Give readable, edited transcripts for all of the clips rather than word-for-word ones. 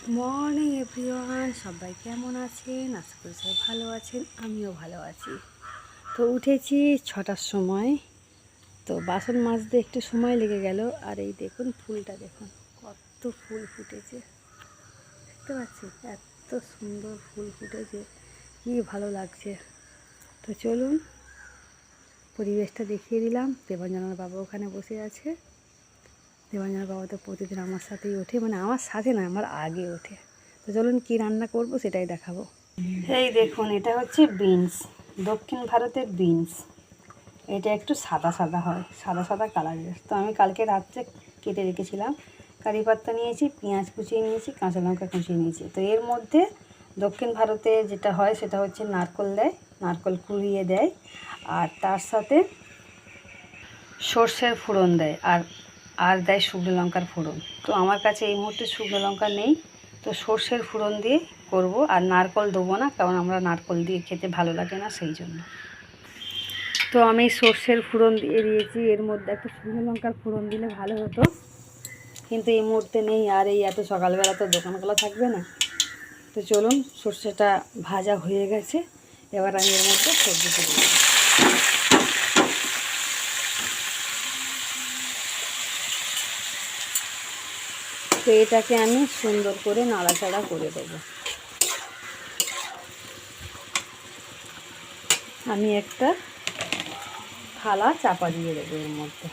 Morning everyone, সবাই কেমন আছেন? আশা করি সবাই ভালো আছেন, আমিও ভালো আছি। তো উঠেছি 6টার সময়। তো বাসন মাজতে একটু সময় লেগে গেল। আর এই দেখুন ফুলটা, দেখুন কত ফুল ফুটেছে, দেখতে পাচ্ছি এত সুন্দর ফুল ফুটেছে, কি ভালো লাগছে। তো চলুন পরিবেশটা দেখিয়ে দিলাম। দেবাঞ্জনার বাবা ওখানে বসে আছে। দেবাঞ্জনার বাবা তো প্রতিদিন আমার সাথেই ওঠে, মানে আমার সাথে না, আমার আগে ওঠে। তো চলুন কী রান্না করব সেটাই দেখাবো। এই দেখুন, এটা হচ্ছে বিনস, দক্ষিণ ভারতের বিনস। এটা একটু সাদা সাদা হয়, সাদা সাদা কালারের। তো আমি কালকে রাত্রে কেটে রেখেছিলাম। কারি পাত্তা নিয়েছি, পেঁয়াজ কুচিয়ে নিয়েছি, কাঁচা লঙ্কা কুচিয়ে নিয়েছি। তো এর মধ্যে দক্ষিণ ভারতে যেটা হয় সেটা হচ্ছে নারকেল দেয়, নারকেল কুড়িয়ে দেয়, আর তার সাথে সর্ষের ফোড়ন দেয়, আর দেয় শুকনো লঙ্কার ফোড়ন। তো আমার কাছে এই মুহূর্তে শুকনো লঙ্কা নেই, তো সর্ষের ফোড়ন দিয়ে করব। আর নারকেল দেবো না, কারণ আমরা নারকেল দিয়ে খেতে ভালো লাগে না, সেই জন্য। তো আমি সর্ষের ফোড়ন দিয়ে দিয়েছি। এর মধ্যে একটা শুকনো লঙ্কার ফোড়ন দিলে ভালো হতো, কিন্তু এই মুহূর্তে নেই। আর এই এত সকালবেলা তো দোকানগুলো থাকবে না। তো চলুন, সর্ষেটা ভাজা হয়ে গেছে, এবার আমি এর মধ্যে সবজিটা দিই। তো এটাকে আমি সুন্দর করে নাড়াচাড়া করে দেবো। আমি একটা থালা চাপা দিয়ে দেবো এর মধ্যে।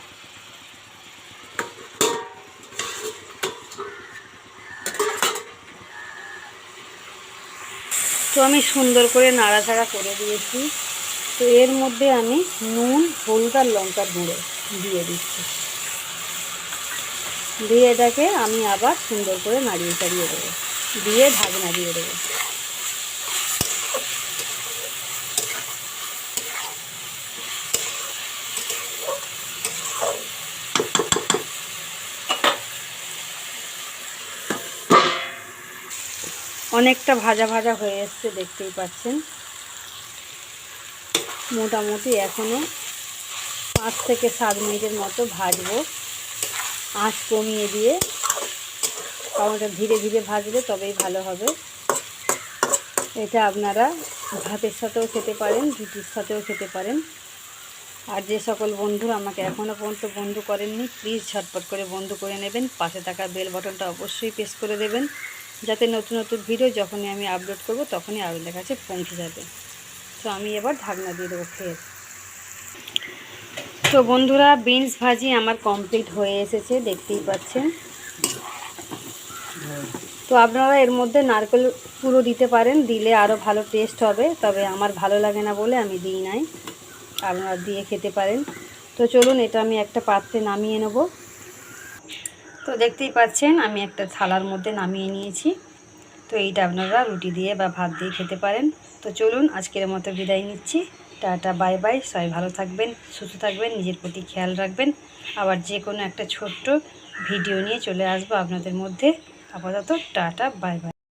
তো আমি সুন্দর করে নাড়াচাড়া করে দিয়েছি। তো এর মধ্যে আমি নুন, হলুদ আর লঙ্কার গুঁড়ো দিয়ে দিচ্ছি। দিয়ে এটাকে আমি আবার সুন্দর করে নাড়িয়ে চাড়িয়ে দেবো, দিয়ে ঢাকনা দিয়ে দেবো। অনেকটা ভাজা ভাজা হয়ে এসছে, দেখতেই পাচ্ছেন। মোটামুটি এখনও 5 থেকে 7 মিনিটের মতো ভাজবো, আঁচ কমিয়ে দিয়ে, কারণ এটা ধীরে ধীরে ভাজলে তবেই ভালো হবে। এটা আপনারা ভাতের সাথেও খেতে পারেন, রুটির সাথেও খেতে পারেন। আর যে সকল বন্ধুরা আমাকে এখনও পর্যন্ত বন্ধু করেননি, প্লিজ ঝটপট করে বন্ধু করে নেবেন। পাশে থাকা বেল বাটনটা অবশ্যই প্রেস করে দেবেন, যাতে নতুন নতুন ভিডিও যখনই আমি আপলোড করব তখনই আপনাদের কাছে পৌঁছে যাবে। তো আমি এবার ঢাকনা দিয়ে দেবো ফের। তো বন্ধুরা, বিনস ভাজি আমার কমপ্লিট হয়ে এসেছে, দেখতেই পাচ্ছেন। তো আপনারা এর মধ্যে নারকেল পুরো দিতে পারেন, দিলে আরও ভালো টেস্ট হবে, তবে আমার ভালো লাগে না বলে আমি দিই নাই। আপনারা দিয়ে খেতে পারেন। তো চলুন, এটা আমি একটা পাত্রে নামিয়ে নেব। তো দেখতেই পাচ্ছেন আমি একটা থালার মধ্যে নামিয়ে নিয়েছি। তো এইটা আপনারা রুটি দিয়ে বা ভাত দিয়ে খেতে পারেন। তো চলুন, আজকের মতো বিদায় নিচ্ছি। Tata, bye bye. সবাই ভালো থাকবেন, সুস্থ থাকবেন, নিজের প্রতি খেয়াল রাখবেন। আবার যে কোনো একটা ছোট্ট ভিডিও নিয়ে চলে আসবো আপনাদের মধ্যে। আপাতত টাটা, বাই বাই।